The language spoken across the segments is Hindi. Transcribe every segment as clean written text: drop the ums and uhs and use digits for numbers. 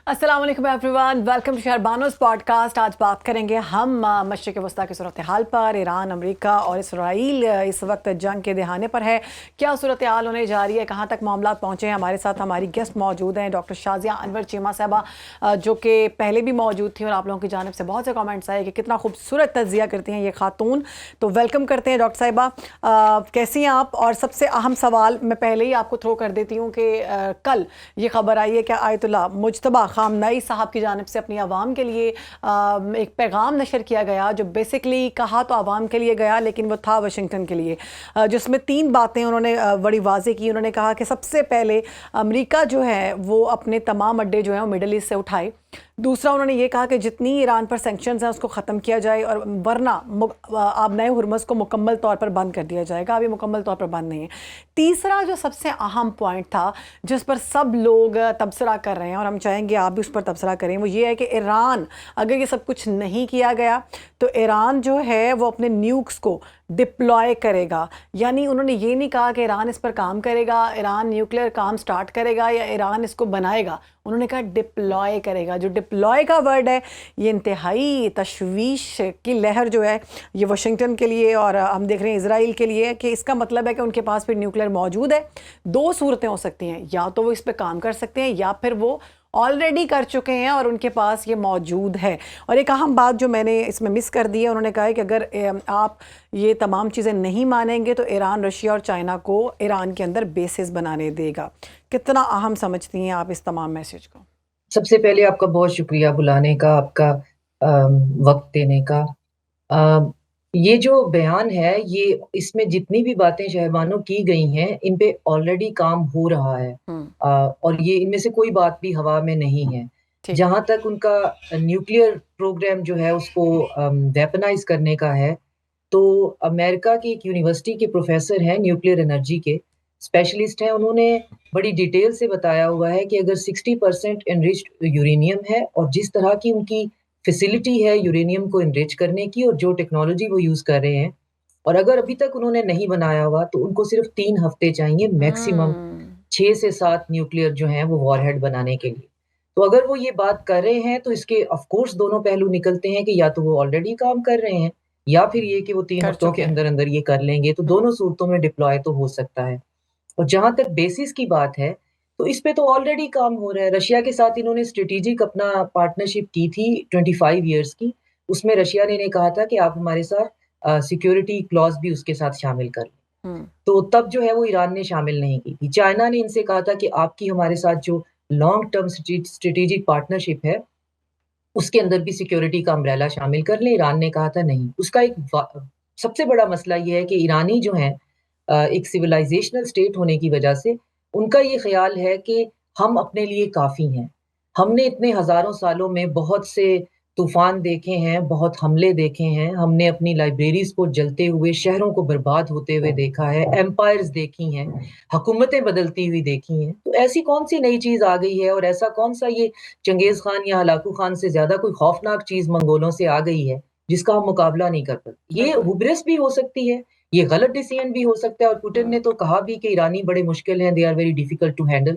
अस्सलाम वालेकुम एवरीवन, वेलकम टू शहरबानोज़ पॉडकास्ट। आज बात करेंगे हम मशरिक़ वस्ता की सूरत हाल पर। ईरान, अमेरिका और इसराइल इस वक्त जंग के दहाने पर है। क्या सूरत हाल होने जा रही है, कहाँ तक मामला पहुँचे हैं। हमारे साथ हमारी गेस्ट मौजूद हैं, डॉक्टर शाज़िया अनवर चीमा साहबा, जो कि पहले भी मौजूद थी और आप लोगों की जानिब से बहुत से कमेंट्स आए कि कितना खूबसूरत तज़िया करती हैं ये खातून। तो वेलकम करते हैं डॉक्टर साहिबा, कैसी हैं आप। और सबसे अहम सवाल मैं पहले ही आपको थ्रो कर देती हूँ कि कल ये खबर आई है कि आयतुल्लाह मुज्तबा खामनई साहब की जानिब से अपनी आवाम के लिए एक पैगाम नशर किया गया, जो बेसिकली कहा तो आवाम के लिए गया लेकिन वो था वाशिंगटन के लिए, जिसमें 3 बातें उन्होंने बड़ी वाज़ेह की। उन्होंने कहा कि सबसे पहले अमेरिका जो है वो अपने तमाम अड्डे जो हैं वो मिडल ईस्ट से उठाए। दूसरा, उन्होंने ये कहा कि जितनी ईरान पर सैंक्शंस हैं उसको ख़त्म किया जाए, और वरना आबनाए हुर्मुज़ को मुकम्मल तौर पर बंद कर दिया जाएगा। अभी मुकम्मल तौर पर बंद नहीं है। तीसरा जो सबसे अहम पॉइंट था, जिस पर सब लोग तबसरा कर रहे हैं और हम चाहेंगे आप भी उस पर तबसरा करें, वो ये है कि ईरान, अगर ये सब कुछ नहीं किया गया तो ईरान जो है वो अपने न्यूक्स को डिप्लॉय करेगा। यानी उन्होंने ये नहीं कहा कि ईरान इस पर काम करेगा, ईरान न्यूक्लियर काम स्टार्ट करेगा या ईरान इसको बनाएगा। उन्होंने कहा डिप्लॉय करेगा। जो डिप्लॉय का वर्ड है, ये इंतहाई तशवीश की लहर जो है ये वाशिंगटन के लिए और हम देख रहे हैं इजराइल के लिए, कि इसका मतलब है कि उनके पास फिर न्यूक्लियर मौजूद है। 2 सूरतें हो सकती हैं, या तो वो इस पर काम कर सकते हैं या फिर वो ऑलरेडी कर चुके हैं और उनके पास ये मौजूद है। और एक अहम बात जो मैंने इसमें मिस कर दी है, उन्होंने कहा है कि अगर आप ये तमाम चीज़ें नहीं मानेंगे तो ईरान, रशिया और चाइना को ईरान के अंदर बेसिस बनाने देगा। कितना अहम समझती हैं आप इस तमाम मैसेज को? सबसे पहले आपका बहुत शुक्रिया बुलाने का, आपका वक़्त देने का। अ, ये जो बयान है, ये इसमें जितनी भी बातें शहरबानो की गई हैं, इन पे ऑलरेडी काम हो रहा है। हुँ, और ये इनमें से कोई बात भी हवा में नहीं है। ठीक है। जहाँ तक उनका न्यूक्लियर प्रोग्राम जो है उसको वेपनाइज़ करने का है, तो अमेरिका की एक यूनिवर्सिटी के प्रोफ़ेसर हैं न्यूक्लियर एनर्जी के, स्पेशलिस्ट हैं। उन्होंने बड़ी डिटेल से बताया हुआ है कि अगर 60% एनरिच्ड यूरेनियम है और जिस तरह की उनकी फैसिलिटी है यूरेनियम को एनरिच करने की और जो टेक्नोलॉजी वो यूज़ कर रहे हैं, और अगर अभी तक उन्होंने नहीं बनाया हुआ तो उनको सिर्फ़ 3 हफ़्ते चाहिए मैक्सिमम, हुँ, 6 से 7 न्यूक्लियर जो हैं वो वॉरहेड बनाने के लिए। तो अगर वो ये बात कर रहे हैं तो इसके ऑफ़ कोर्स दोनों पहलू निकलते हैं कि या तो वो ऑलरेडी काम कर रहे हैं या फिर ये कि वो 3 कर हफ्तों चुके के हैं। अंदर-अंदर ये कर लेंगे, तो हुँ, दोनों सूरतों में डिप्लॉय तो हो सकता है। और जहाँ तक बेसिस की बात है, तो इस पे तो ऑलरेडी काम हो रहा है। रशिया के साथ इन्होंने स्ट्रैटेजिक अपना पार्टनरशिप की थी 25 इयर्स की। उसमें रशिया ने इन्हें कहा था कि आप हमारे साथ सिक्योरिटी क्लॉज़ भी उसके साथ शामिल कर लें। हुँ, तो तब जो है वो ईरान ने शामिल नहीं की थी। चाइना ने इनसे कहा था कि आपकी हमारे साथ जो लॉन्ग टर्म स्ट्रैटेजिक पार्टनरशिप है, उसके अंदर भी सिक्योरिटी का अम्ब्रेला शामिल कर लें। ईरान ने कहा था नहीं। उसका एक सबसे बड़ा मसला ये है कि ईरानी जो हैं, एक सिविलाइज़ेशनल स्टेट होने की वजह से उनका ये ख़्याल है कि हम अपने लिए काफ़ी हैं। हमने इतने हज़ारों सालों में बहुत से तूफ़ान देखे हैं, बहुत हमले देखे हैं, हमने अपनी लाइब्रेरीज़ को जलते हुए, शहरों को बर्बाद होते हुए देखा है, एम्पायर्स देखी हैं, हुकूमतें बदलती हुई देखी हैं। तो ऐसी कौन-सी नई चीज़ आ गई है और ऐसा कौन-सा ये चंगेज़ खान या हलाकू खान से ज़्यादा कोई खौफ़नाक चीज़ मंगोलों से आ गई है, जिसका हम मुकाबला नहीं कर सकते। ये बिल्कुल। हुब्रिस भी हो सकती है, ये गलत डिसीजन भी हो सकता है, और पुतिन हुँ, ने तो कहा भी कि ईरानी बड़े मुश्किल हैं, they are very difficult to handle,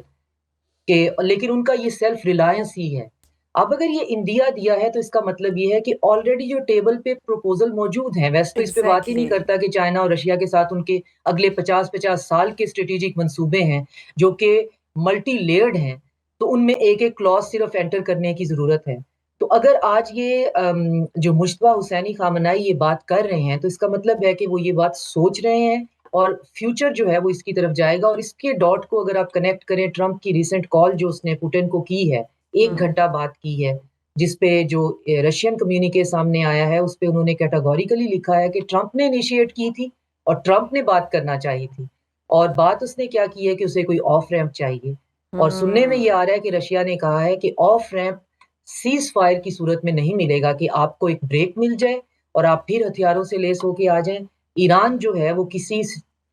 कि लेकिन उनका ये सेल्फ रिलायंस ही है। अब अगर ये इंडिया दिया है तो इसका मतलब ये है कि ऑलरेडी जो टेबल पे प्रपोज़ल मौजूद हैं, वैसे तो इस पे बात ही नहीं एग्ज़ैक्टली। करता कि चाइना और रशिया के साथ उनके अगले 50-50 साल के स्ट्रैटेजिक मंसूबे हैं, जो कि मल्टी लेयर्ड हैं, तो उनमें एक-एक क्लॉज़ सिर्फ़ एंटर करने की ज़रूरत है। तो अगर आज ये जो मुज्तबा हुसैनी खामनई ये बात कर रहे हैं, तो इसका मतलब है कि वो ये बात सोच रहे हैं और फ्यूचर जो है वो इसकी तरफ जाएगा। और इसके डॉट को अगर आप कनेक्ट करें ट्रंप की रिसेंट कॉल जो उसने पुतिन को की है, 1 हुँ, घंटा बात की है, जिस पे जो रशियन कम्युनिके सामने आया है, उस पे उन्होंने कैटेगोरिकली लिखा है कि ट्रंप ने इनिशिएट की थी और ट्रंप ने बात करना चाहिए थी। और बात उसने क्या की है कि उसे कोई ऑफ रैंप चाहिए। और सुनने में ये हुँ, आ रहा है कि रशिया ने कहा है कि ऑफ रैंप सीज़ फायर की सूरत में नहीं मिलेगा, कि आपको एक ब्रेक मिल जाए और आप फिर हथियारों से लैस होके आ जाएँ। ईरान जो है वो किसी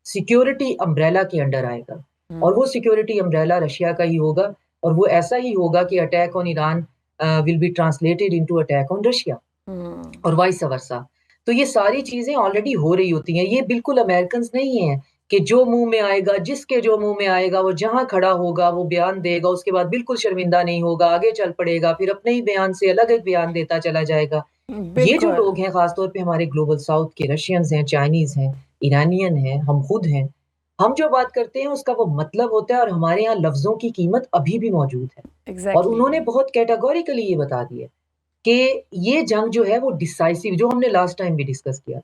सिक्योरिटी अम्ब्रेला के अंडर आएगा, और हुँ, वो सिक्योरिटी अम्ब्रेला रशिया का ही होगा, और वो ऐसा ही होगा कि attack on Iran will be translated into attack on Russia हुँ, और वाइस वर्सा। तो ये सारी चीज़ें ऑलरेडी हो रही होती हैं। ये बिल्कुल अमेरिकन्स नहीं हैं, कि जो मुंह में आएगा, जिसके जो मुंह में आएगा, वो जहां खड़ा होगा वो बयान देगा, उसके बाद बिल्कुल शर्मिंदा नहीं होगा, आगे चल पड़ेगा, फिर अपने ही बयान से अलग एक बयान देता चला जाएगा। ये जो बिल्कुल। लोग हैं, खासतौर पे हमारे ग्लोबल साउथ के, रशियंस हैं, चाइनीज हैं, ईरानियन हैं, हम खुद हैं, हम जो बात करते हैं उसका वो मतलब होता है, और हमारे यहाँ लफ्जों की कीमत अभी भी मौजूद है। और एग्जैक्टली। उन्होंने बहुत कैटेगोरिकली ये बता दिया कि ये जंग जो है वो डिसाइसिव, जो हमने लास्ट टाइम भी डिस्कस किया,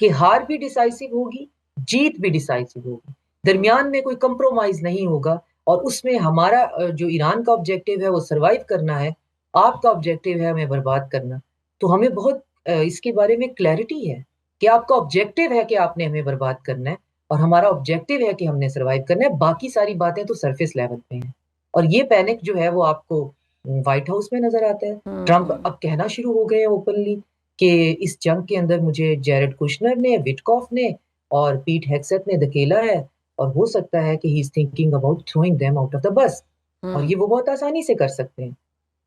कि हार भी डिसाइसिव होगी, जीत भी डिसाइसिव होगी, दरमियान में कोई कंप्रोमाइज नहीं होगा। और उसमें हमारा जो ईरान का ऑब्जेक्टिव है वो सरवाइव करना है, आपका ऑब्जेक्टिव है हमें बर्बाद करना। तो हमें बहुत इसके बारे में क्लैरिटी है कि आपका ऑब्जेक्टिव है कि आपने हमें बर्बाद करना है, और हमारा ऑब्जेक्टिव है कि हमने सरवाइव करना है। बाकी सारी बातें तो सरफेस लेवल पे हैं। और ये पैनिक जो है वो आपको व्हाइट हाउस में नजर आता है। ट्रंप हम्म। अब कहना शुरू हो गए हैं ओपनली कि इस जंग के अंदर मुझे जेरेड कुशनर ने, विटकॉफ ने और पीट हेग्सेट ने धकेला है, और हो सकता है कि he is thinking about throwing them out of the bus. और ये हम्म। वो बहुत आसानी से कर सकते हैं।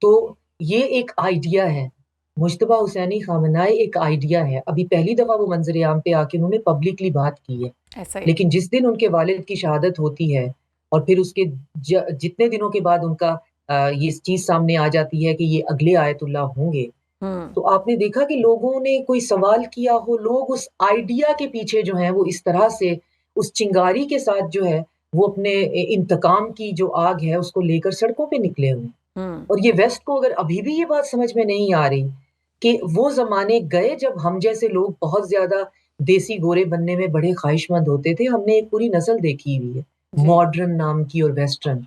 तो ये एक आइडिया है, मुश्तबा हुसैनी खामनाई एक आइडिया है। अभी पहली दफा वो मंजर आम पे आके उन्होंने पब्लिकली बात की है, ऐसा ही। लेकिन जिस दिन उनके वालिद की शहादत होती है और फिर उसके जितने दिनों के बाद उनका ये चीज सामने आ जाती है कि ये अगले आयतुल्लाह होंगे, हम्म। तो आपने देखा कि लोगों ने कोई सवाल किया हो, लोग उस आइडिया के पीछे जो है वो इस तरह से उस चिंगारी के साथ जो है वो अपने इंतकाम की जो आग है उसको लेकर सड़कों पे निकले हुए हैं। हम्म। और ये वेस्ट को अगर अभी भी ये बात समझ में नहीं आ रही कि वो जमाने गए जब हम जैसे लोग बहुत ज्यादा देसी गोरे बनने में बड़े ख्वाहिशमंद होते थे। हमने एक पूरी नस्ल देखी हुई है, जी। मॉडर्न नाम की और वेस्टर्न।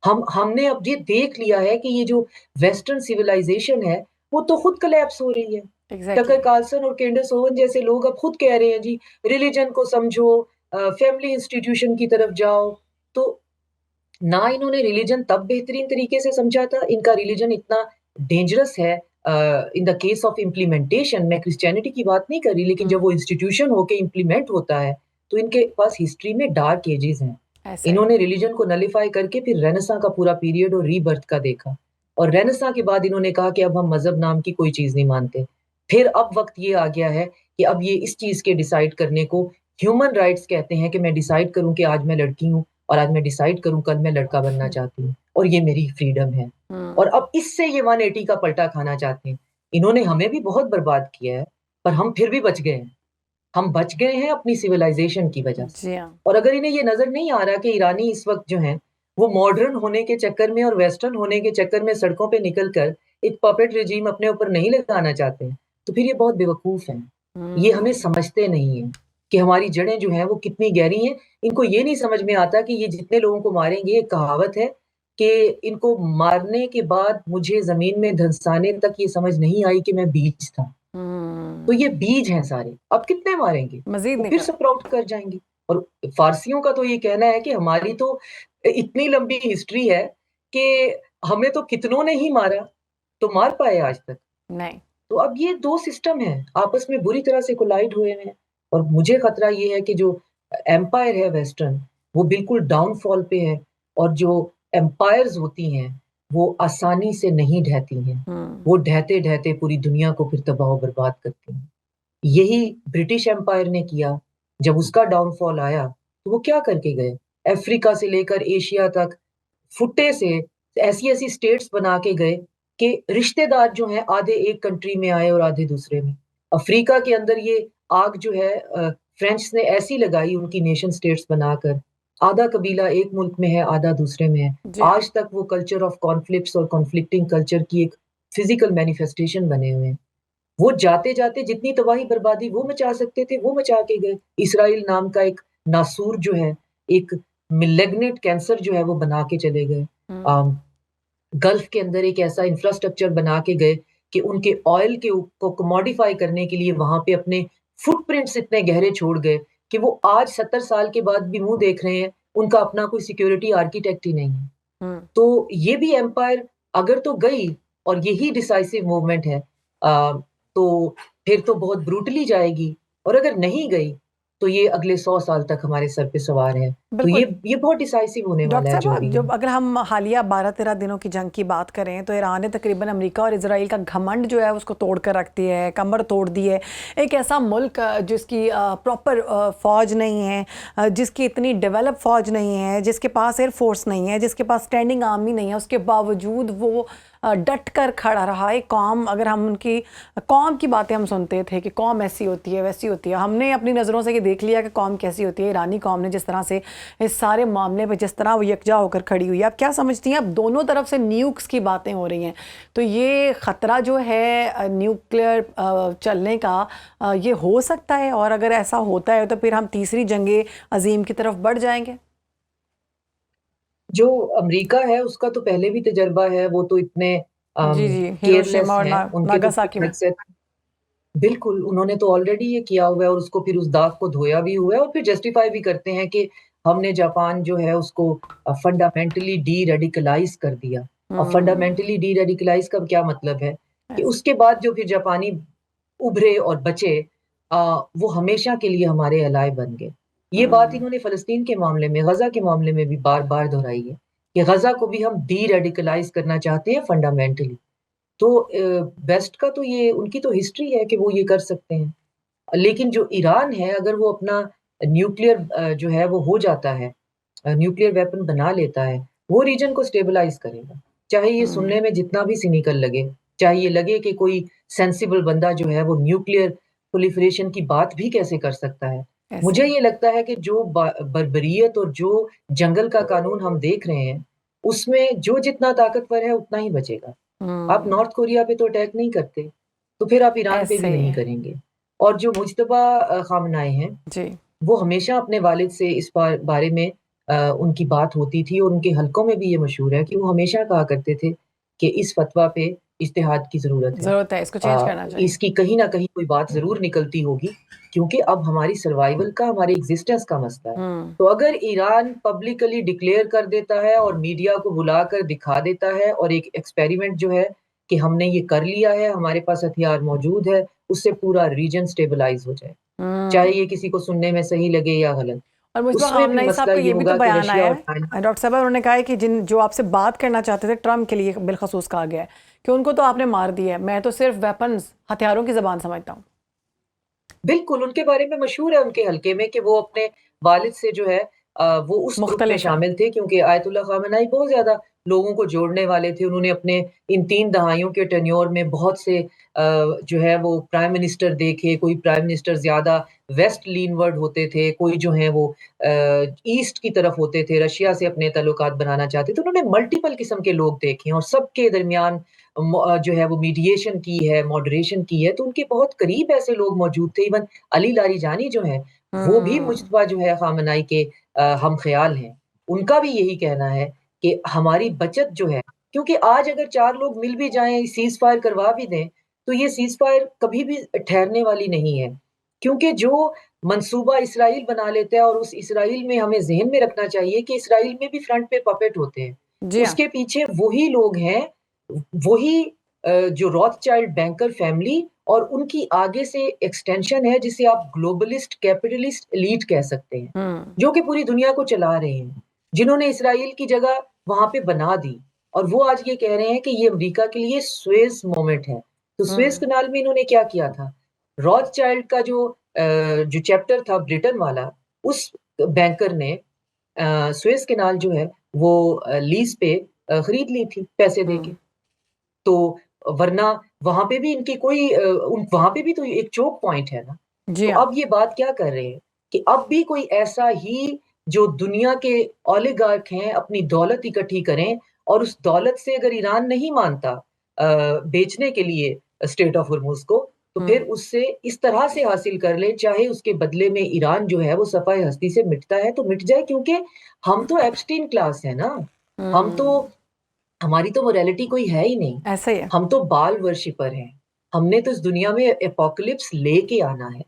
हमने अब ये देख लिया है कि ये जो वेस्टर्न सिविलाइजेशन है वो तो खुद कोलैप्स हो रही है। एग्जैक्टली। टकर कार्लसन और कैंडस ओवन जैसे लोग अब खुद कह रहे हैं जी, रिलीजन को समझो, फैमिली इंस्टीट्यूशन की तरफ जाओ। तो ना इन्होंने रिलीजन तब बेहतरीन तरीके से समझा था, इनका रिलीजन इतना डेंजरस है in the case of implementation. मैं क्रिश्चियनिटी की बात नहीं कर रही, लेकिन जब हम्म। वो इंस्टीट्यूशन होके इम्प्लीमेंट होता है तो इनके पास हिस्ट्री में डार्क एजेस हैं। ऐसा ही। इन्होंने रिलीजन को नलीफाई करके फिर रेनेसां का पूरा पीरियड और रीबर्थ का देखा, और रेनेसां के बाद इन्होंने कहा कि अब हम मजहब नाम की कोई चीज नहीं मानते। फिर अब वक्त ये आ गया है कि अब ये इस चीज के डिसाइड करने को ह्यूमन राइट्स कहते हैं, कि मैं डिसाइड करूं कि आज मैं लड़की हूं, और आज मैं डिसाइड करूं कल मैं लड़का बनना चाहती हूँ, और ये मेरी फ्रीडम है। और हम्म। अब इससे ये 180 का पलटा खाना चाहते हैं। इन्होंने हमें भी बहुत बर्बाद किया है, पर हम फिर भी बच गए हैं। हम बच गए हैं अपनी सिविलाइजेशन की वजह से। जी हाँ। और अगर इन्हें ये नजर नहीं आ रहा कि ईरानी इस वक्त जो हैं वो मॉडर्न होने के चक्कर में और वेस्टर्न होने के चक्कर में सड़कों पे निकलकर एक पपेट रेजीम अपने ऊपर नहीं लगाना चाहते हैं, तो फिर ये बहुत बेवकूफ हैं। ये हमें हम्म। समझते नहीं है कि हमारी जड़ें जो हैं वो कितनी गहरी हैं। इनको ये नहीं समझ में आता कि ये जितने लोगों को मारेंगे, एक कहावत है कि इनको मारने के बाद मुझे जमीन में धंसाने तक ये समझ नहीं आई कि मैं बीज था। तो ये हम्म। बीज हैं सारे, अब कितने मारेंगे, मजीद वो नहीं फिर करें। स्प्राउट कर जाएंगे। और फारसियों का तो ये कहना है कि हमारी तो इतनी लंबी हिस्ट्री है कि हमें तो कितनों ने ही मारा, तो मार पाए आज तक। नहीं। तो अब ये दो सिस्टम हैं आपस में बुरी तरह से कोलाइड हुए हैं। और मुझे खतरा ये है कि जो एम्पायर है वेस्टर्न, वो बिल्कुल डाउनफॉल पे है। और जो एम्पायर्स होती हैं वो आसानी से नहीं ढहती हैं, हम्म। वो ढहते ढहते पूरी दुनिया को फिर तबाह और बर्बाद करती हैं। यही ब्रिटिश एम्पायर ने किया। जब उसका डाउनफॉल आया तो वो क्या करके गए, अफ्रीका से लेकर एशिया तक फुट्टे से ऐसी ऐसी स्टेट्स बना के गए कि रिश्तेदार जो हैं आधे एक कंट्री में आए और आधे दूसरे में। अफ्रीका के अंदर ये आग जो है फ्रेंच ने ऐसी लगाई उनकी नेशन स्टेट्स बनाकर, आधा कबीला एक मुल्क में है, आधा दूसरे में है। जी हाँ। आज तक वो कल्चर ऑफ कॉन्फ्लिक्ट्स और कॉन्फ्लिक्टिंग कल्चर की एक फिजिकल मैनिफेस्टेशन बने हुए हैं। वो जाते जाते जितनी तबाही बर्बादी वो मचा सकते थे वो मचा के गए। इसराइल नाम का एक नासूर जो है, एक मिलेग्नेट कैंसर जो है वो बना के चले गए। हम्म। गल्फ के अंदर एक ऐसा इंफ्रास्ट्रक्चर बना के गए कि उनके ऑयल के को कमोडिफाई करने के लिए वहां पे अपने फुटप्रिंट्स इतने गहरे छोड़ गए कि वो आज 70 साल के बाद भी मुंह देख रहे हैं, उनका अपना कोई सिक्योरिटी आर्किटेक्ट ही नहीं है। हम्म। तो ये भी एम्पायर अगर तो गई, और यही डिसाइसिव मूवमेंट है, तो फिर तो बहुत ब्रूटली जाएगी। और अगर नहीं गई तो ये अगले 100 साल तक हमारे सर पे सवार है। तो बिल्कुल। ये बहुत डिसाइसिव होने वाला डॉक्टर है जो साहब, भी है। जब अगर हम हालिया 12-13 दिनों की जंग की बात करें तो ईरान ने तकरीबन अमेरिका और इजराइल का घमंड जो है उसको तोड़ कर रख दिया है, कमर तोड़ दी है। एक ऐसा मुल्क जिसकी प्रॉपर फ़ौज नहीं है, जिसकी इतनी डेवलप फ़ौज नहीं है, जिसके पास एयर फोर्स नहीं है, जिसके पास स्टैंडिंग आर्मी नहीं है, उसके बावजूद वो डट कर खड़ा रहा। एक कौम, अगर हम उनकी कौम की बातें हम सुनते थे कि कौम ऐसी होती है वैसी होती है, हमने अपनी नज़रों से ये देख लिया कि कौम कैसी होती है। ईरानी कौम ने जिस तरह से इस सारे मामले पे जिस तरह वो यकजा होकर खड़ी हुई है, आप क्या समझती हैं? अब दोनों तरफ से न्यूक्स की बातें हो रही हैं, तो ये ख़तरा जो है न्यूक्लियर चलने का, ये हो सकता है? और अगर ऐसा होता है तो फिर हम तीसरी जंगे अजीम की तरफ बढ़ जाएंगे? जो अमेरिका है उसका तो पहले भी तजर्बा है, वो तो इतने जी जी, केयरलेस हिरोशिमा और हैं, उनके तो नागासाकी में। बिल्कुल, उन्होंने तो ऑलरेडी ये किया हुआ है और उसको फिर उस दाग को धोया भी हुआ है और फिर जस्टिफाई भी करते हैं कि हमने जापान जो है उसको फंडामेंटली डी-रेडिकलाइज़ कर दिया। और हम्म। फंडामेंटली डी-रेडिकलाइज़ का क्या मतलब है कि ऐसे। उसके बाद जो फिर जापानी उभरे और बचे, वो हमेशा के लिए हमारे एलाय बन गए। ये बात हम्म। इन्होंने फ़लस्तीन के मामले में, गज़ा के मामले में भी बार-बार दोहराई है कि गज़ा को भी हम डी-रेडिकलाइज़ करना चाहते हैं फंडामेंटली। तो वेस्ट का तो ये उनकी तो हिस्ट्री है कि वो ये कर सकते हैं। लेकिन जो ईरान है अगर वो अपना न्यूक्लियर जो है वो हो जाता है, न्यूक्लियर वेपन बना लेता है, वो रीजन को स्टेबलाइज़ करेगा। चाहे ये हम्म। सुनने में जितना भी सिनिकल लगे, चाहे ये लगे कि कोई सेंसिबल बंदा जो है वो न्यूक्लियर प्रोलिफरेशन की बात भी कैसे कर सकता है। ऐसे मुझे ही। ये लगता है कि जो बर्बरियत और जो जंगल का कानून हम देख रहे हैं, उसमें जो जितना ताकतवर है उतना ही बचेगा। आप हम्म। नॉर्थ कोरिया पे तो अटैक नहीं करते, तो फिर आप ईरान पे भी ऐसे नहीं ही। करेंगे। और जो मुज्तबा ख़ामनेई हैं, जी। वो हमेशा अपने वालिद से इस बारे में उनकी बात होती थी और उनके हलकों में भी ये मशहूर है कि वो हमेशा कहा करते थे कि इस फ़तवा पे इज्तिहाद की ज़रूरत है। ज़रूरत है, इसको चेंज करना चाहिए। इसकी कहीं न कहीं कोई बात ज़रूर निकलती होगी, क्योंकि अब हमारी सर्वाइवल का, हमारी एक्ज़िस्टेंस का मसला है। हम्म। तो अगर ईरान पब्लिकली डिक्लेयर कर देता है और मीडिया को बुलाकर दिखा देता है और एक एक्सपेरिमेंट जो है कि हमने ये कर लिया है, हमारे पास हथियार मौजूद है, उससे पूरा रीजन स्टेबलाइज़ हो जाए। चाहे हम्म। ये किसी को सुनने में सही लगे या गलत। और मुझे उसमें फिर खामनेई साहब मसला का ये ये भी तो होगा कि बयान रशिया आया और चाइना। है, डॉक्टर साहब, उन्होंने कहा है कि जिन जो आपसे बात करना चाहते थे ट्रम्प के लिए बिलखसूस कहा गया है कि उनको तो आपने मार दिया है, मैं तो सिर्फ वेपन्स, हथियारों की ज़बान समझता हूँ। बिल्कुल, उनके बारे में मशहूर है उनके हलके में कि वो अपने वालिद से जो है वो उस ग्रुप में मुख्तलिफ है। शामिल थे क्योंकि आयतुल्लाह ख़ामेनी बहुत ज़्यादा लोगों को जोड़ने वाले थे। उन्होंने अपने इन 3 दहाइयों के टेन्योर में बहुत से जो है वो प्राइम मिनिस्टर देखे, कोई प्राइम मिनिस्टर ज़्यादा वेस्ट लीनवर्ड होते थे, कोई जो हैं वो ईस्ट की तरफ होते थे, रशिया से अपने ताल्लुकात बनाना चाहते थे। उन्होंने मल्टीपल किस्म के लोग देखे हैं और सबके दरमियान जो है वो मीडिएशन की है, मॉडरेशन की है, तो उनके बहुत करीब ऐसे लोग मौजूद थे। इवन अली लारीजानी जो हैं, वो भी हम्म। मुज्तबा जो है ख़ामेनी के हम-ख़याल हैं। उनका भी यही कहना है कि हमारी बचत जो है, क्योंकि आज अगर 4 लोग मिल भी जाएँ, सीज़-फायर करवा भी दें, तो ये सीज़-फायर कभी भी ठहरने वाली नहीं है। क्योंकि जो मंसूबा इसराइल बना लेता है और उस इसराइल में हमें ज़हन में रखना चाहिए कि इसराइल में भी फ्रंट पे पपेट होते हैं। जी हाँ। उसके पीछे वही लोग हैं, वही जो रॉथस्चाइल्ड बैंकर फैमिली और उनकी आगे से एक्सटेंशन है जिसे आप ग्लोबलिस्ट कैपिटलिस्ट एलीट कह सकते हैं, हम्म। जो कि पूरी दुनिया को चला रहे हैं, जिन्होंने इसराइल की जगह वहाँ पे बना दी और वो आज ये कह रहे हैं कि ये अमेरिका के लिए सुएज़ मोमेंट है। तो सुएज़ हम्म। कनाल में इन्होंने क्या किया था? रॉथस्चाइल्ड का जो चैप्टर था ब्रिटेन वाला, उस बैंकर ने सुएज़ कैनाल जो है वो लीज़ पे खरीद ली थी पैसे देके। हम्म। तो वरना वहाँ पे भी इनकी कोई वहाँ पे भी तो एक चोक पॉइंट है ना। जी तो हाँ। अब ये बात क्या कर रहे हैं कि अब भी कोई ऐसा ही जो दुनिया के ओलिगार्क हैं अपनी दौलत इकट्ठी करें और उस दौलत से अगर ईरान नहीं मानता बेचने के लिए स्ट्रेट ऑफ हॉर्मुज़ को, तो फिर हम्म। उससे इस तरह से हासिल कर ले, चाहे उसके बदले में ईरान जो है वो सफ़ाए हस्ती से मिटता है तो मिट जाए क्योंकि हम तो एप्स्टीन क्लास हैं ना। हम तो हम्म। हमारी तो मोरालिटी कोई है ही नहीं। ऐसा ही है। हम तो बाल वर्शिपर हैं। हमने तो इस दुनिया में एपोकलिप्स लेके आना है।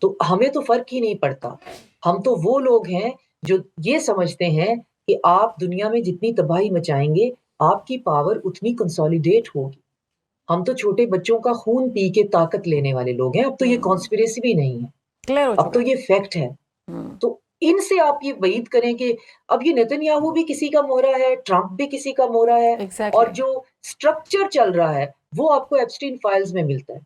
तो हमें तो फ़र्क ही नहीं पड़ता। हम तो वो लोग हैं जो ये समझते हैं कि आप दुनिया में जितनी तबाही मचाएँगे, आपकी पावर उतनी कंसोलिडेट होगी। हम तो छोटे बच्चों का खून पी के ताकत लेने वाले लोग हैं। अब तो ये हम्म। कॉन्स्पिरेसी भी नहीं है। क्लियर हो अब चुका तो है। ये फैक्ट है। हम्म। तो इनसे आप ये उम्मीद करें कि अब ये नेतन्याहू भी किसी का मोहरा है, ट्रंप भी किसी का मोहरा है, और एग्जैक्टली। जो स्ट्रक्चर चल रहा है वो आपको एप्स्टीन फाइल्स में मिलता है।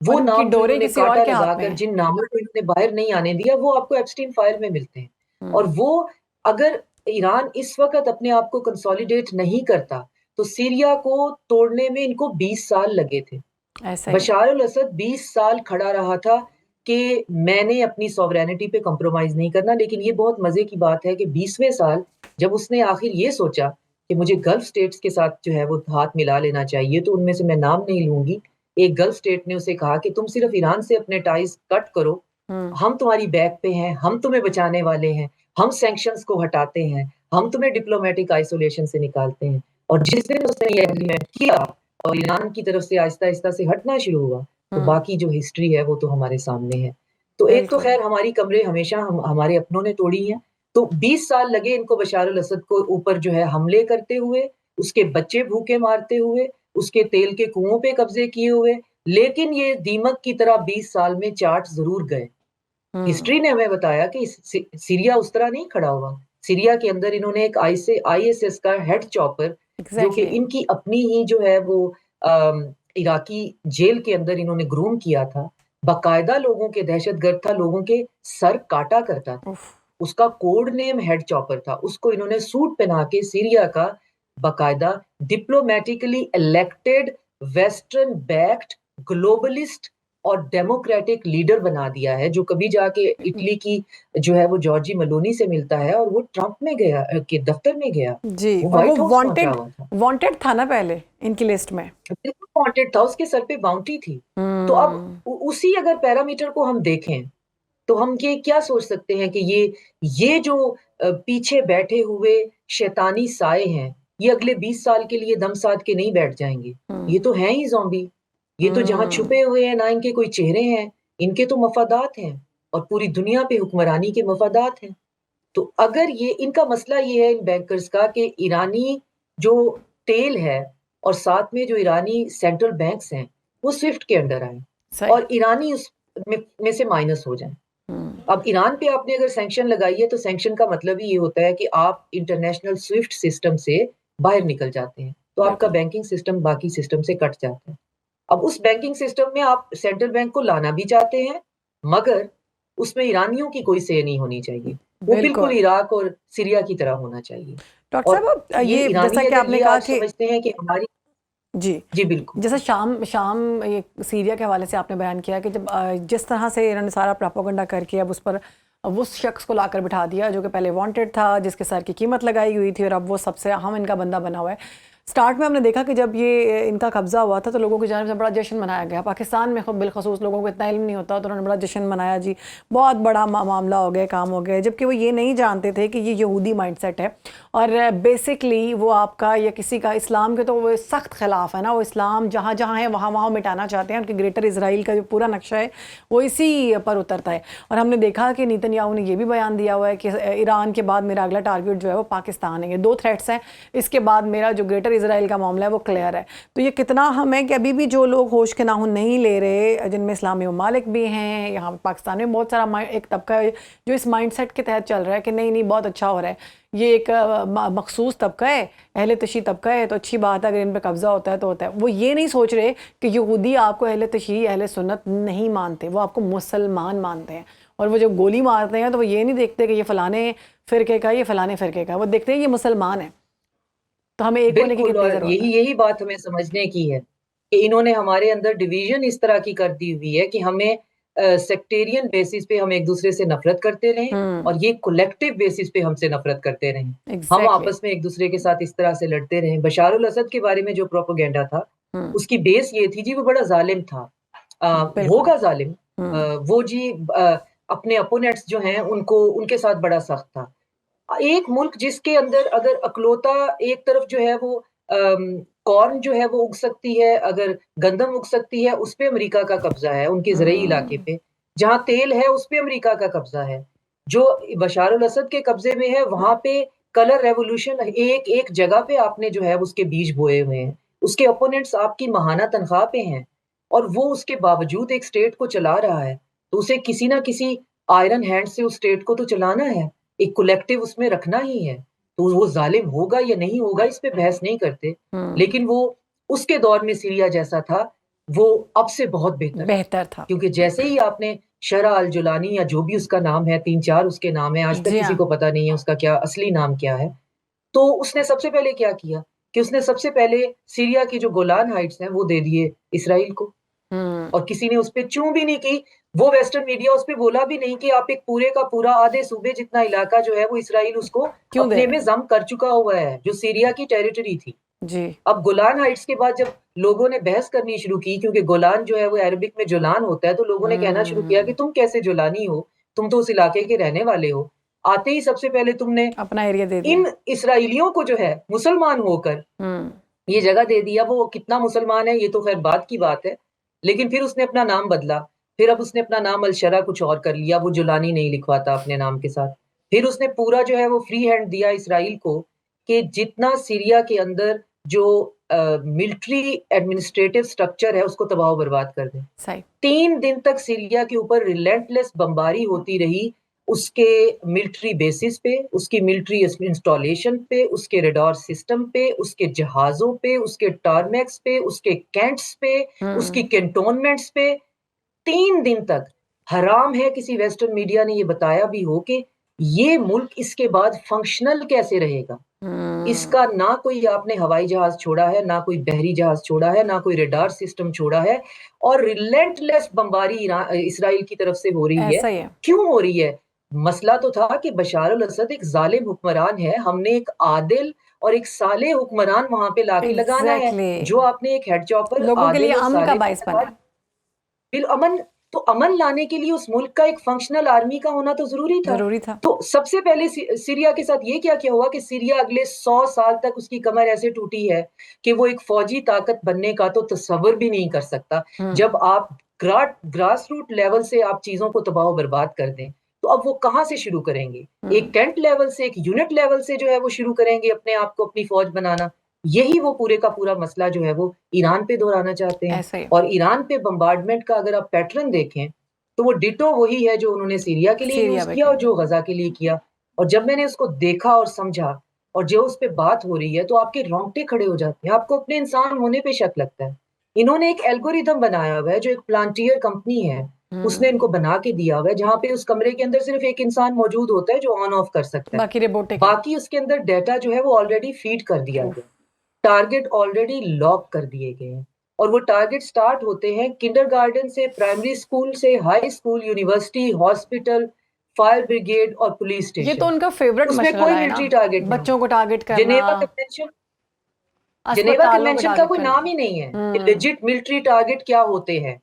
वो और उनकी नाम जो डोरे इन्होंने किसी और काँटा के हाथ में लगाकर, है। जिन नामों को इन्होंने बाहर नहीं आने दिया, वो आपको एप्स्टीन फाइल में मिलते हैं। और हम्म। वो, अगर ईरान इस वक़्त अपने आप को कंसोलिडेट नहीं करता, तो सीरिया को तोड़ने में इनको 20 साल लगे थे। ऐसा ही है। बशार अल असद 20 साल खड़ा रहा था कि मैंने अपनी सॉवरेनिटी पे कॉम्प्रोमाइज़ नहीं करना, लेकिन ये बहुत मज़े की बात है कि 20वें साल जब उसने आखिर ये सोचा कि मुझे गल्फ स्टेट्स के साथ जो है वो हाथ मिला लेना चाहिए, तो उनमें से मैं नाम नहीं लूँगी, एक गल्फ स्टेट ने उसे कहा कि तुम सिर्फ़ ईरान से अपने टाइज़ कट करो, हम्म। हम तुम्हारी बैक पे हैं, हम तुम्हें बचाने वाले हैं, हम सैंक्शंस को हटाते हैं, हम तुम्हें डिप्लोमैटिक आइसोलेशन से निकालते हैं। और जिस दिन उसने ये एग्रीमेंट किया और ईरान की तरफ से आहिस्ता-आहिस्ता से हटना शुरू हुआ, तो हम्म। बाकी जो हिस्ट्री है वो तो हमारे सामने है। तो एक तो बिल्कुल। ख़ैर हमारी कमरें हमेशा हमारे अपनों ने तोड़ी हैं, तो 20 साल लगे इनको बशार अल असद को ऊपर जो है हमले करते हुए, उसके बच्चे भूखे मारते हुए, उसके तेल के कुओं पे कब्ज़े किए हुए, लेकिन ये दीमक की तरह 20 साल में चार्ट ज़रूर गए। हम्म। हिस्ट्री ने हमें बताया कि सीरिया उस तरह नहीं खड़ा हुआ। सीरिया के अंदर इन्होंने एक आईएसएस का हेड चॉपर, जो कि एग्जैक्टली। इनकी अपनी ही जो है वो इराकी जेल के अंदर इन्होंने ग्रूम किया था। बाकायदा लोगों के दहशतगर्द था, लोगों के सर काटा करता था। उफ। उसका कोड नेम हेड चॉपर था। उसको इन्होंने सूट पहना के सीरिया का बाकायदा डिप्लोमैटिकली इलेक्टेड, वेस्टर्न बैक्ड, ग्लोबलिस्ट और डेमोक्रेटिक लीडर बना दिया है, जो कभी जाके इटली की जो है वो जॉर्जी मेलोनी से मिलता है और वो ट्रंप में गया के दफ्तर में गया। जी, वो और वो व्हाइट हाउस पहुंचा वांटेड हुआ था। वांटेड था ना पहले इनकी लिस्ट में। बिल्कुल वांटेड था, उसके सर पे बाउंटी थी। तो अब हम्म। उसी अगर पैरामीटर को हम देखें, तो हम ये क्या सोच सकते हैं कि ये जो पीछे बैठे हुए शैतानी साए हैं, ये अगले 20 साल के लिए दम साध के नहीं बैठ जाएँगे। हम्म। ये तो हैं ही ज़ॉम्बी। ये तो जहाँ हम्म। छुपे हुए हैं, ना इनके कोई चेहरे हैं, इनके तो मफादात हैं और पूरी दुनिया पे हुक्मरानी के मफादात हैं। तो अगर ये इनका मसला ये है इन बैंकर्स का कि ईरानी जो तेल है और साथ में जो ईरानी सेंट्रल बैंक्स हैं, वो स्विफ्ट के अंडर आएँ सही। और ईरानी उस में से माइनस हो जाएँ। हम्म। अब ईरान पे आपने अगर सैंक्शन लगाई है, तो सैंक्शन का मतलब ही ये होता है कि आप इंटरनेशनल स्विफ्ट सिस्टम से बाहर निकल जाते हैं। तो आपका बिल्कुल। बैंकिंग सिस्टम बाकी सिस्टम से कट जाता है। अब उस बैंकिंग सिस्टम में आप सेंट्रल बैंक को लाना भी चाहते हैं, मगर उसमें ईरानियों की कोई सेय नहीं होनी चाहिए। वो बिल्कुल बिल्कुल। इराक और सीरिया की तरह होना चाहिए। डॉक्टर और साहब, ये ये जैसा ईरानी कि अगर आपने ये कहा आज कि समझते हैं कि हमारी। जी, जी, बिल्कुल। जैसे शाम शाम ये सीरिया के हवाले से आपने बयान किया कि जब जिस तरह से इन्होंने सारा प्रोपेगेंडा करके अब उस पर अब उस शख्स को लाकर बिठा दिया जो कि पहले वांटेड था, जिसके सर की कीमत लगाई हुई थी, और अब वो सबसे हम इनका बंदा बना हुआ है। स्टार्ट में हमने देखा कि जब ये इनका कब्जा हुआ था तो लोगों की जानिब से बड़ा जश्न मनाया गया। पाकिस्तान में खुद बिलखसूस लोगों को इतना इल्म नहीं होता, तो उन्होंने बड़ा जश्न मनाया, जी बहुत बड़ा मामला हो गया, काम हो गया, जबकि वो ये नहीं जानते थे कि ये यहूदी माइंडसेट है। और बेसिकली वो आपका या किसी का इस्लाम के तो वो सख्त खिलाफ है ना। वो इस्लाम जहाँ जहाँ है वहाँ वहाँ मिटाना चाहते हैं। उनके ग्रेटर इसराइल का जो पूरा नक्शा है वो इसी पर उतरता है। और हमने देखा कि नेतन्याहू ने ये भी बयान दिया हुआ है कि ईरान के बाद मेरा अगला टारगेट जो है वो पाकिस्तान है। ये दो थ्रेट्स हैं, इसके बाद मेरा जो ग्रेटर इसराइल का मामला है वो क्लियर है। तो ये कितना हमें कि अभी भी जो लोग होश के नाखून नहीं ले रहे, जिनमें इस्लामी ममालिक भी हैं, यहाँ पाकिस्तान में बहुत सारा एक तबका है जो इस माइंडसेट के तहत चल रहा है कि नहीं नहीं बहुत अच्छा हो रहा है, ये एक मखसूस तबका है, अहले तशी तबका है, तो अच्छी बात है, अगर इन पर कब्जा होता है तो होता है। वो ये नहीं सोच रहे कि यहूदी आपको अहले तशी अहले सुन्नत नहीं मानते, वो आपको मुसलमान मानते हैं। और वो जब गोली मारते हैं तो वो ये नहीं देखते कि ये फलाने फ़िरके का, ये फलाने फ़िरके का, वो देखते हैं ये मुसलमान है। तो हमें एक होने की बिल्कुल, कितनी और ज़रूरत है। यही बात हमें समझने की है कि इन्होंने हमारे अंदर डिवीज़न इस तरह की कर दी हुई है कि हमें सेक्टेरियन बेसिस पे हम एक-दूसरे से नफ़रत करते रहें और ये कलेक्टिव बेसिस पे हमसे नफ़रत करते रहें। हम एग्जैक्टली। आपस में एक-दूसरे के साथ इस तरह से लड़ते रहें। बशार अल असद के बारे में जो प्रोपेगेंडा था, उसकी बेस ये थी जी, वो बड़ा ज़ालिम था। बिल्कुल। होगा ज़ालिम। वो जी अपने अपोनेंट्स जो हैं उनको उनके साथ बड़ा सख्त था। एक मुल्क जिसके अंदर अगर अकलौता एक तरफ जो है वो कॉर्न जो है वो उग सकती है, अगर गंदम उग सकती है, उस पे अमेरिका का कब्ज़ा है, उनके ज़रई इलाके पे। जहाँ तेल है, उस पे अमेरिका का कब्ज़ा है। जो बशार अल असद के कब्ज़े में है, वहाँ पे कलर रेवोल्यूशन एक-एक जगह पे आपने जो है उसके बीज बोए हुए हैं। उसके अपोनेंट्स आपकी माहाना तनख्वाह पे हैं और वो उसके बावजूद एक स्टेट को चला रहा है, तो उसे किसी न किसी आयरन हैंड से उस स्टेट को तो चलाना है, एक कलेक्टिव उसमें रखना ही है। तो वो जालिम होगा या नहीं होगा इस पे बहस नहीं करते, लेकिन वो उसके दौर में सीरिया जैसा था, वो अब से बहुत बेहतर बेहतर था। क्योंकि जैसे ही आपने शरा अल जुलानी या जो भी उसका नाम है, 3-4 उसके नाम है, आज तक जी किसी हाँ। को पता नहीं है उसका क्या असली नाम क्या है। तो उसने सबसे पहले क्या किया कि उसने सबसे पहले सीरिया की जो गोलान हाइट्स हैं वो दे दिए इसराइल को, और किसी ने उस पे चूं भी नहीं की। वो वेस्टर्न मीडिया उस पे बोला भी नहीं कि आप एक पूरे का पूरा आधे सूबे जितना इलाका जो है वो इसराइल उसको क्यों दे अपने रहे में हैं? जम कर चुका हुआ है, जो सीरिया की टेरिटरी थी। जी। अब गोलान हाइट्स के बाद जब लोगों ने बहस करनी शुरू की, क्योंकि गोलान जो है वो अरबिक में जुलान होता है, तो लोगों ने कहना शुरू किया कि तुम कैसे जुलानी हो, तुम तो उस इलाके के रहने वाले हो। आते ही सबसे पहले तुमने अपना एरिया दे दिया। इन इसराइलियों को जो है मुसलमान होकर ये जगह दे दिया। वो कितना मुसलमान है ये तो खैर बाद की बात है, लेकिन फिर उसने अपना नाम बदला। फिर अब उसने अपना नाम अलशरा कुछ और कर लिया, वो जुलानी नहीं लिखवाता अपने नाम के साथ। फिर उसने पूरा जो है वो फ्री हैंड दिया इसराइल को कि जितना सीरिया के अंदर जो मिलिट्री एडमिनिस्ट्रेटिव स्ट्रक्चर है उसको तबाह बर्बाद कर दे। सही। 3 दिन तक सीरिया के ऊपर रिलेंटलेस बमबारी होती रही, उसके मिलिट्री बेसिस पे, उसकी मिलिट्री इंस्टॉलेशन पे, उसके रडार सिस्टम पे, उसके जहाज़ों पे, उसके टारमैक्स पे, उसके कैंट्स पे, उसकी कैंटोनमेंट्स पे। 3 दिन तक। हराम है किसी वेस्टर्न मीडिया ने ये बताया भी हो कि ये मुल्क इसके बाद फंक्शनल कैसे रहेगा। इसका ना कोई आपने हवाई जहाज छोड़ा है, ना कोई बहरी जहाज छोड़ा है, ना कोई रडार सिस्टम छोड़ा है, और रिलेंटलेस बमबारी इसराइल की तरफ से हो रही है। ऐसा ही है। क्यों हो रही है? मसला तो था कि बशार अल असद एक जालिम हुक्मरान है, हमने एक आदिल और एक सालेह हुक्मरान वहां पे लाके लगाना है। एग्जैक्टली। जो आपने एक हेड चॉपर लोगों के लिए आदिल और अमन का सालेह बायस बना है। फिर अमन, तो अमन लाने के लिए उस मुल्क का एक फंक्शनल आर्मी का होना तो ज़रूरी था। जरूरी था। तो सबसे पहले सीरिया के साथ ये क्या-क्या हुआ कि सीरिया अगले 100 साल तक उसकी कमर ऐसे टूटी है कि वो एक फ़ौजी ताकत बनने का तो तसव्वुर भी नहीं कर सकता। जब आप ग्रास रूट लेवल से आप चीज़ों को तबाह बर्बाद कर दें, तो अब वो कहाँ से शुरू करेंगे? एक टेंट लेवल से, एक यूनिट लेवल से जो है वो शुरू करेंगे अपने आप को अपनी फ़ौज बनाना। यही वो पूरे का पूरा मसला जो है वो ईरान पे दोहराना चाहते हैं। ऐसा ही है। और ईरान पे बम्बार्डमेंट का अगर आप पैटर्न देखें, तो वो डिटो वही है जो उन्होंने सीरिया के लिए सीरिया यूज़ में किया किया। और जो गज़ा के लिए किया। और जब मैंने उसको देखा और समझा और जो उस पे बात हो रही है, तो आपके रोंगटे खड़े हो जाते हैं, आपको अपने इंसान होने पे शक लगता है। इन्होंने एक एल्गोरिदम बनाया हुआ है, जो एक प्लांटियर कंपनी है, उसने इनको बना के दिया हुआ है, जहाँ पे उस कमरे के अंदर सिर्फ़ एक इंसान मौजूद होता है, जो ऑन ऑफ कर सकता है। बाकी रोबोटिक है। बाकी उसके अंदर डेटा जो है वो ऑलरेडी फीड कर दिया उफ। गया। टारगेट ऑलरेडी लॉक कर दिए गए हैं, और वो टारगेट स्टार्ट होते हैं किंडरगार्टन से, प्राइमरी स्कूल से, high school, university, hospital, fire brigade और पुलिस ये तो स्टेशन। उनका फेवरेट उसमें कोई मशगला है ना, मिलिट्री टारगेट नहीं। बच्चों को टारगेट करना, जेनेवा कन्वेंशन जेनेवा अस्पतालों को कन्वेंशन का टारगेट कोई करना। नाम ही नहीं है कि लेजिट मिलिट्री टारगेट क्या होते हैं,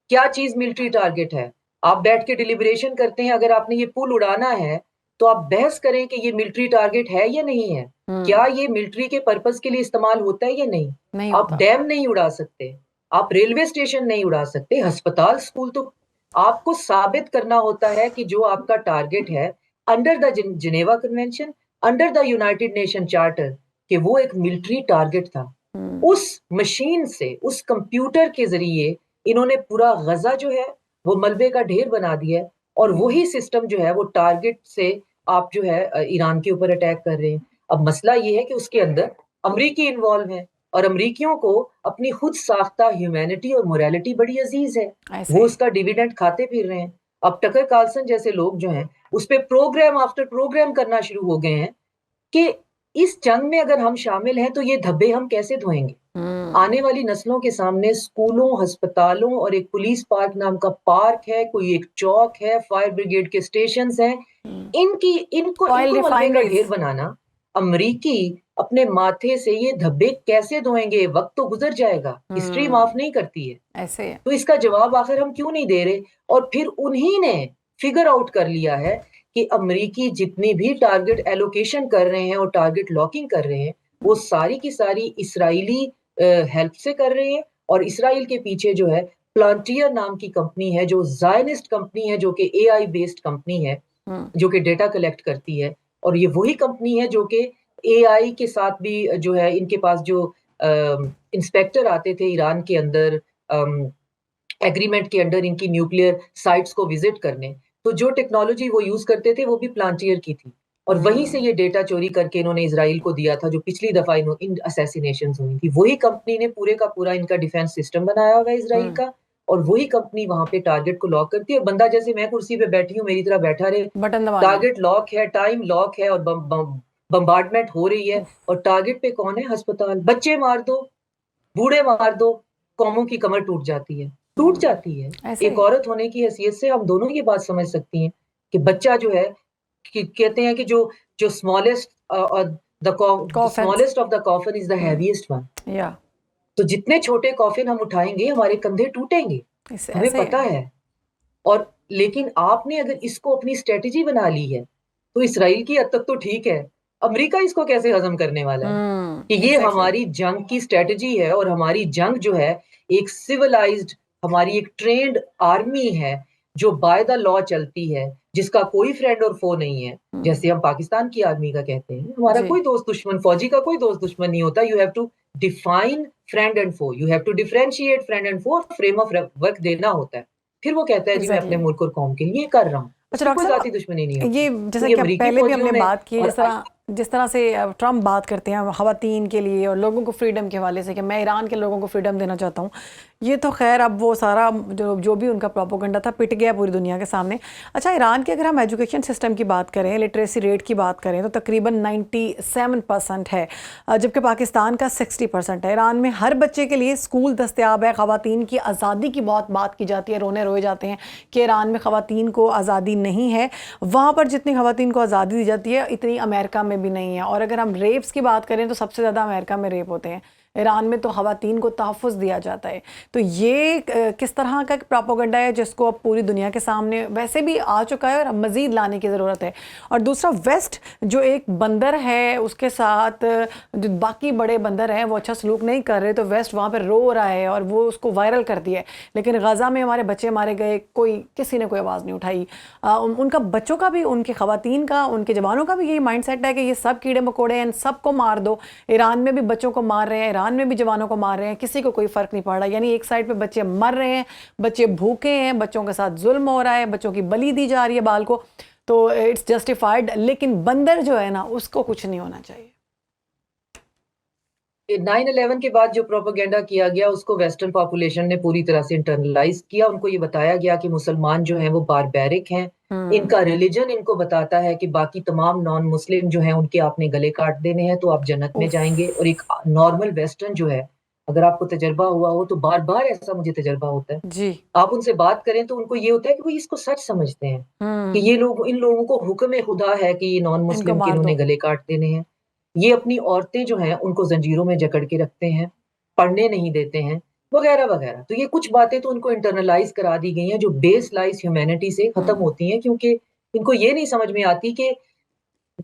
क्या चीज मिलिट्री टारगेट है। आप बैठ के डिलिब्रेशन करते हैं, अगर आपने ये पुल उड़ाना है, तो आप बहस करें कि ये मिलिट्री टारगेट है या नहीं है। क्या ये मिलिट्री के पर्पस के लिए इस्तेमाल होता है या नहीं। नहीं आप होता। डैम नहीं उड़ा सकते, आप रेलवे स्टेशन नहीं उड़ा सकते, अस्पताल, स्कूल। तो आपको साबित करना होता है कि जो आपका टारगेट है under the Geneva convention, under the United nation charter, कि वो एक मिलिट्री टारगेट था। उस मशीन से, उस कंप्यूटर के जरिए इन्होंने पूरा गजा जो है वो मलबे का ढेर बना दिया है, और वही सिस्टम जो है वो टारगेट से आप जो है ईरान के ऊपर अटैक कर रहे हैं। अब मसला ये है कि उसके अंदर अमरीकी इन्वॉल्व है, और अमरीकियों को अपनी खुद साख्ता ह्यूमैनिटी और मोरालिटी बड़ी अजीज है। ऐसे वो ही। उसका डिविडेंड खाते फिर रहे हैं। अब टकर कार्लसन जैसे लोग जो हैं उस पे प्रोग्राम आफ्टर प्रोग्राम करना शुरू हो गए हैं कि इस जंग में अगर हम शामिल हैं तो ये धब्बे हम कैसे धोएंगे। आने वाली नस्लों के सामने स्कूलों, अस्पतालों और एक पुलिस पार्क नाम का पार्क है, कोई एक चौक है, फायर ब्रिगेड के स्टेशंस हैं। इनकी इनको ऑयल इनको मलबे का रिफाइनरीज। ढेर बनाना, अमरीकी अपने माथे से ये धब्बे कैसे धोएंगे। वक्त तो गुजर जाएगा, हिस्ट्री माफ नहीं करती है। ऐसे ही है। तो इसका जवाब आखिर हम क्यों नहीं दे रहे। और फिर उन्हीं ने फिगर आउट कर लिया है कि अमरीकी जितनी भी टारगेट एलोकेशन कर रहे हैं और टारगेट लॉकिंग कर रहे हैं, वो सारी की सारी इसराइली हेल्प से कर रहे हैं। और इसराइल के पीछे जो है प्लांटियर नाम की कंपनी है, जो जायनिस्ट कंपनी है, जो कि एआई बेस्ड कंपनी है, जो कि डेटा कलेक्ट करती है। और ये वही कंपनी है जो कि एआई के साथ भी जो है, इनके पास जो इंस्पेक्टर आते थे ईरान के अंदर एग्रीमेंट के अंडर इनकी न्यूक्लियर साइट्स को विजिट करने, तो जो टेक्नोलॉजी वो यूज करते थे वो भी प्लांटियर की थी, और वहीं से ये डेटा चोरी करके इन्होंने इजराइल को दिया था, जो पिछली दफा इन असैसिनेशंस हुई थी। वही कंपनी ने पूरे का पूरा इनका डिफेंस सिस्टम बनाया हुआ है इजराइल का, और वही कंपनी वहां पे टारगेट को लॉक करती है, और बंदा जैसे मैं कुर्सी पे बैठी हूँ मेरी तरह बैठा रहे, बटन दबाना। टारगेट लॉक है, टाइम लॉक है, और बम्बार्डमेंट हो रही है, और टारगेट पे कौन है? अस्पताल। बच्चे मार दो, बूढ़े मार दो, कौमों की कमर टूट जाती है, टूट जाती है। ऐसे एक ही। औरत होने की हैसियत से हम दोनों ये बात समझ सकती हैं कि बच्चा जो है, कि कहते हैं कि जो जो smallest the coffins. Smallest of the coffin is the heaviest one. या तो जितने छोटे कॉफिन हम उठाएंगे हमारे कंधे टूटेंगे, हमें ऐसे। पता है। और लेकिन आपने अगर इसको अपनी स्ट्रेटेजी बना ली है, तो इसराइल की हद तक तो ठीक है, अमेरिका इसको कैसे हजम करने वाला है? कि ये एग्जैक्टली। हमारी जंग की स्ट्रेटेजी है, और हमारी जंग जो है एक सिविलाइज्ड, हमारी एक ट्रेन्ड आर्मी है, जो बाय द लॉ चलती है, जिसका कोई फ्रेंड और फो नहीं है, जैसे हम पाकिस्तान की आर्मी का कहते हैं। हमारा जी। कोई दोस्त दुश्मन, फौजी का कोई दोस्त दुश्मन नहीं होता। You have to define friend and foe, you have to differentiate friend and foe, frame of work देना होता है। फिर वो कहता है जी मैं अपने एग्जैक्टली। मुल्क और कौम के लिए कर रहा हूँ, अच्छा उसमें डॉक्टर कोई जाति साहब, दुश्मनी नहीं ये होती। तो जैसा ये कि अमरीकी पहले भी फौजियों हमने में बात की, और जिस तरह से ट्रम्प बात करते हैं ख़वातीन के लिए और लोगों को फ्रीडम के हवाले से कि मैं ईरान के लोगों को फ्रीडम देना चाहता हूँ, ये तो खैर अब वो सारा जो भी उनका प्रोपोगंडा था पिट गया पूरी दुनिया के सामने। अच्छा, ईरान की अगर हम एजुकेशन सिस्टम की बात करें, लिटरेसी रेट की बात करें, तो तकरीबन 97% है, जबकि पाकिस्तान का 60% है। ईरान में हर बच्चे के लिए स्कूल दस्तयाब है। ख़वातीन की आज़ादी की बहुत बात की जाती है, रोने रोए जाते हैं कि ईरान में ख़वातीन को आज़ादी नहीं है। वहाँ पर जितनी ख़वातीन को आज़ादी दी जाती है इतनी अमेरिका में भी नहीं है। और अगर हम रेप्स की बात करें तो सबसे ज़्यादा अमेरिका में रेप होते हैं, ईरान में तो ख़वातीन को तहफ़्फ़ुज़ दिया जाता है। तो ये किस तरह का प्रोपेगेंडा है जिसको अब पूरी दुनिया के सामने वैसे भी आ चुका है और मज़ीद लाने की ज़रूरत है। और दूसरा, वेस्ट जो एक बंदर है उसके साथ जो बाकी बड़े बंदर हैं वो अच्छा सलूक नहीं कर रहे, तो वेस्ट वहाँ पर रो रहा है और वो उसको वायरल कर दिया है। लेकिन गज़ा में हमारे बच्चे मारे गए, किसी ने कोई आवाज़ नहीं उठाई। उनका बच्चों का भी, उनके ख़वातीन का, उनके जवानों का भी यही माइंड सेट है कि ये सब कीड़े मकोड़े हैं, सबको मार दो। ईरान में भी बच्चों को मार रहे हैं, ईरान में भी जवानों को मार रहे हैं, किसी को कोई फ़र्क नहीं पड़ रहा। यानी एक साइड पे बच्चे मर रहे हैं, बच्चे भूखे हैं, बच्चों के साथ जुल्म हो रहा है, बच्चों की बलि दी जा रही है बाल को, तो इट्स जस्टिफाइड। लेकिन बंदर जो है ना, उसको कुछ नहीं होना चाहिए। 9/11 के बाद जो प्रोपेगेंडा किया गया उसको वेस्टर्न पॉपुलेशन ने पूरी तरह से इंटरनलाइज किया। उनको ये बताया गया कि मुसलमान जो हैं वो बारबैरिक हैं, इनका रिलीजन इनको बताता है कि बाकी तमाम नॉन मुस्लिम जो हैं उनके आपने गले काट देने हैं तो आप जन्नत में उफ। जाएंगे। और एक नॉर्मल वेस्टर्न जो है, अगर आपको तजर्बा हुआ हो तो बार बार ऐसा मुझे तजर्बा होता है, जी। आप उनसे बात करें तो उनको ये होता है कि वो इसको सच समझते हैं कि ये लोग, इन लोगों को हुक्म खुदा है कि ये नॉन इनको मुस्लिम के मार इन्होंने दो। गले काट देने हैं। ये अपनी औरतें जो हैं उनको जंजीरों में जकड़ के रखते हैं, पढ़ने नहीं देते हैं, वगैरह वगैरह। तो ये कुछ बातें तो उनको इंटरनलाइज करा दी गई हैं जो बेस लाइज ह्यूमैनिटी से खत्म होती हैं, क्योंकि इनको ये नहीं समझ में आती कि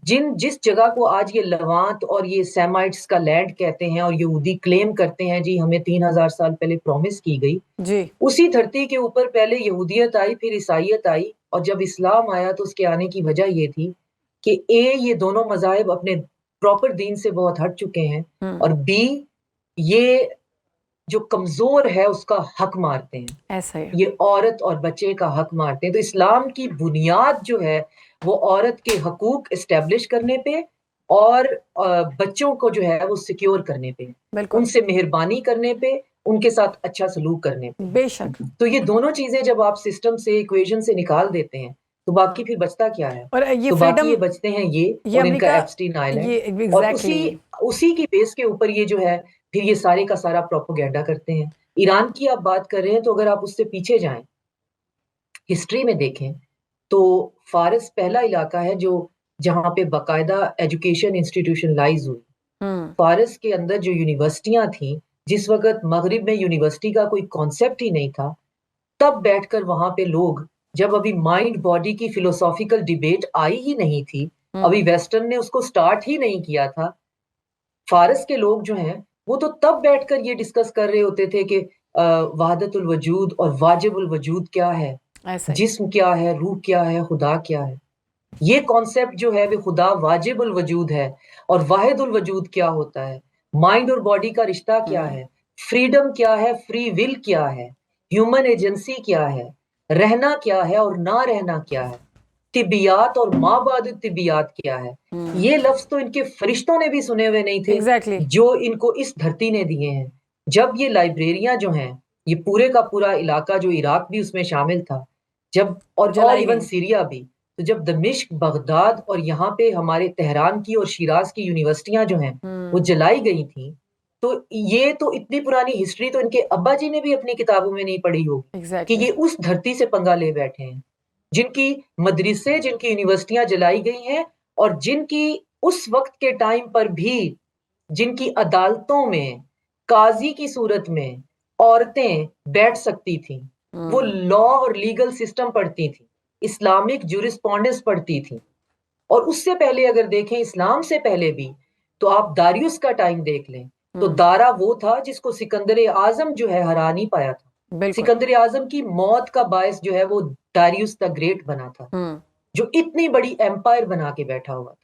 जिस जगह को आज ये लवांत और ये सेमाइट्स का लैंड कहते हैं और यहूदी क्लेम करते हैं जी हमें 3000 साल पहले प्रॉमिस की गई, जी। उसी धरती के ऊपर पहले यहूदियत आई, फिर ईसाइयत आई, और जब इस्लाम आया तो उसके आने की वजह ये थी कि ये दोनों मज़ाहिब अपने प्रॉपर दीन से बहुत हट चुके हैं, और बी, ये जो कमजोर है उसका हक मारते हैं, ऐसा ही है। ये औरत और बच्चे का हक मारते हैं। तो इस्लाम की बुनियाद जो है वो औरत के हकूक एस्टेब्लिश करने पे और बच्चों को जो है वो सिक्योर करने पे, बिल्कुल। उनसे मेहरबानी करने पे, उनके साथ अच्छा सलूक करने पे। बेशक। तो ये दोनों चीजें जब आप सिस्टम से, इक्वेशन से निकाल देते हैं, तो बाकी फिर बचता क्या है? और ये तो बाकी ये फ्रीडम, बचते हैं ये ये और इनका अमेरिका, एप्स्टीन आइलैंड। ये और एग्जैक्टली। उसी की बेस के ऊपर ये जो है फिर ये सारे का सारा प्रोपोगेंडा करते हैं। ईरान की आप बात कर रहे हैं, तो अगर आप उससे पीछे जाएं, हिस्ट्री में देखें, तो फारस पहला इलाका है जो जहां पे बाकायदा एजुकेशन इंस्टीट्यूशनलाइज हुई। हम्म। फारस के अंदर जो यूनिवर्सिटियां थी, जिस वक्त मगरिब में यूनिवर्सिटी का कोई कॉन्सेप्ट ही नहीं था, तब बैठकर वहां पे लोग, जब अभी माइंड बॉडी की फिलोसॉफिकल डिबेट आई ही नहीं थी, अभी वेस्टर्न ने उसको स्टार्ट ही नहीं किया था, फारस के लोग जो हैं वो तो तब बैठकर ये डिस्कस कर रहे होते थे कि वहदतुल वजूद और वाजिबुल वजूद क्या है, ऐसा ही। जिस्म क्या है, रूह क्या है, खुदा क्या है। ये कॉन्सेप्ट जो है वो खुदा वाजिबुल वजूद है, और वाहिदुल वजूद क्या होता है, माइंड और बॉडी का रिश्ता क्या है, फ्रीडम क्या है, फ्री विल क्या है, ह्यूमन एजेंसी क्या है, रहना क्या है और ना रहना क्या है, तिबियात और माबाद तिबियात क्या है, ये लफ्ज तो इनके फरिश्तों ने भी सुने हुए नहीं थे एग्जैक्टली। जो इनको इस धरती ने दिए हैं। जब ये लाइब्रेरियां जो हैं, ये पूरे का पूरा इलाका जो इराक भी उसमें शामिल था, जब और ऑल जलाई इवन गई। सीरिया भी, तो जब दमिश्क, बगदाद और यहाँ पे हमारे तेहरान की और शिराज की यूनिवर्सिटियां जो हैं वो जलाई गई थी, तो ये तो इतनी पुरानी हिस्ट्री तो इनके अब्बा जी ने भी अपनी किताबों में नहीं पढ़ी होगी कि एग्जैक्टली। ये उस धरती से पंगा ले बैठे हैं, जिनकी मदरसे, जिनकी यूनिवर्सिटियां जलाई गई हैं, और जिनकी उस वक्त के टाइम पर भी, जिनकी अदालतों में काजी की सूरत में औरतें बैठ सकती थीं, वो लॉ और लीगल सिस्टम पढ़ती थी, इस्लामिक जूरिस्प्रूडेंस पढ़ती थी। और उससे पहले अगर देखें, इस्लाम से पहले भी, तो आप दारियुस का टाइम देख लें, तो दारा वो था जिसको सिकंदर आजम जो है हरा नहीं पाया था। बिल्कुल। सिकंदर आजम की मौत का बायस जो है वो दारियुस द ग्रेट बना था, जो इतनी बड़ी एम्पायर बना के बैठा हुआ था।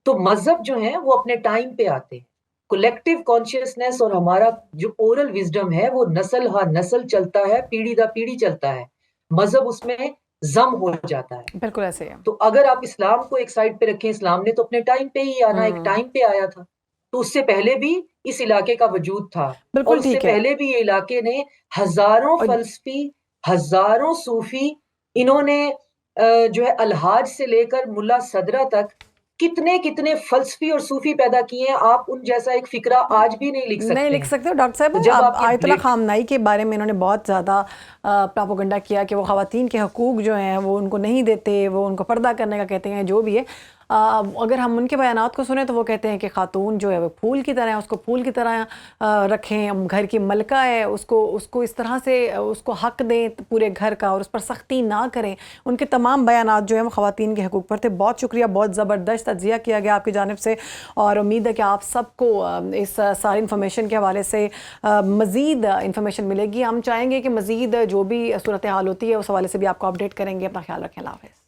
तो मजहब जो है वो अपने टाइम पे आते हैं। कलेक्टिव कॉन्शियसनेस और हमारा जो ओरल विजडम है वो नस्ल हा नस्ल चलता है, पीढ़ी दर पीढ़ी चलता है, मजहब उसमें जम हो जाता है। बिल्कुल ऐसे ही है। तो अगर आप इस्लाम को एक साइड पे रखें, इस्लाम ने तो अपने टाइम पे ही आना, एक टाइम पे आया था, तो उससे पहले भी इस इलाके का वजूद था, और बिल्कुल उससे ठीक है। पहले भी ये इलाके ने हजारों और फलसफी, हजारों सूफी, इन्होंने जो है अलहाज से लेकर मुल्ला सदरा तक कितने कितने फलसफी और सूफी पैदा किए हैं। आप उन जैसा एक फिक्रा आज भी नहीं लिख नहीं सकते लिख हैं। सकते हो डॉक्टर साहब। तो जब अब आप ये आयतुल्ला ब्रेक, खामनाई के बारे में इन्होंने बहुत ज़्यादा प्रोपेगेंडा किया कि वो ख़वातीन के हकूक़ जो हैं वो उनको नहीं देते, वो उनको पर्दा करने का कहते हैं, जो भी है। अगर हम उनके बयानात को सुने तो वो कहते हैं कि ख़ातून जो है वो फूल की तरह है, उसको फूल की तरह रखें, घर की मलका है, उसको इस तरह से उसको हक दें पूरे घर का, और उस पर सख्ती ना करें। उनके तमाम बयानात जो हैं वो ख़वातीन के हकूक़ पर थे। बहुत शुक्रिया, बहुत ज़बरदस्त तज्ज़िया किया गया आपकी जानिब से, और उम्मीद है कि आप सबको इस सारी इन्फॉर्मेशन के हवाले से मज़ीद इन्फॉर्मेशन मिलेगी। हम चाहेंगे कि मज़ीद जो भी सूरत हाल होती है उस हवाले से भी आपको अपडेट करेंगे। अपना ख्याल रखें। अल्लाह हाफ़िज़।